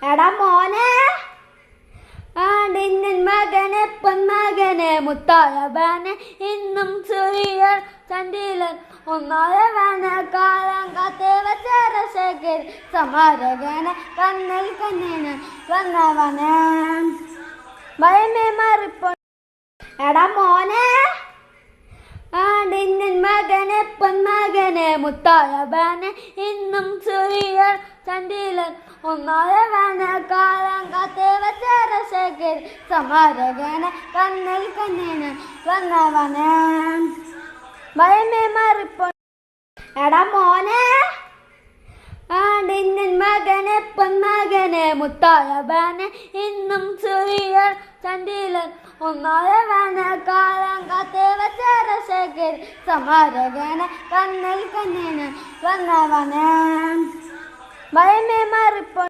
എടാ മോനെ, ആടിന്നൻ മകനെ പൊന്മകനെ മുത്തായവനെ ഇന്നും ചെറിയൻ ചണ്ടിലൻ ഒന്നായവനെ കാലം കാത്ത് വച്ചരശകർ സമരകനെ കണ്ണിൽ കണ്ണിന് വന്നവനെ ഭയമേ മാറിപ്പോ. എടാ മോനെ, ആടിന്നൻ മകനെ പൊന്മകനെ മുത്തായവനെ ഇന്നും ചെറിയൻ ചണ്ടിലൻ ഒന്നായവനെ കാലം കാത്ത് വച്ചരശകർ സമരകനെ കണ്ണിൽ കണ്ണിന് വന്നവനെ ഭയമേ മാറിപ്പോ. എടാ മോനെ, ആടിന്നൻ മകനെ പൊന്മകനെ മുത്തായവനെ ഇന്നും ചെറിയൻ ചണ്ടിലൻ ഒന്നായവനെ കാലം കാത്ത് വച്ചരശകർ സമരകനെ കണ്ണിൽ കണ്ണിന് വന്നവനെ ഭയമേ മാറിപ്പോ.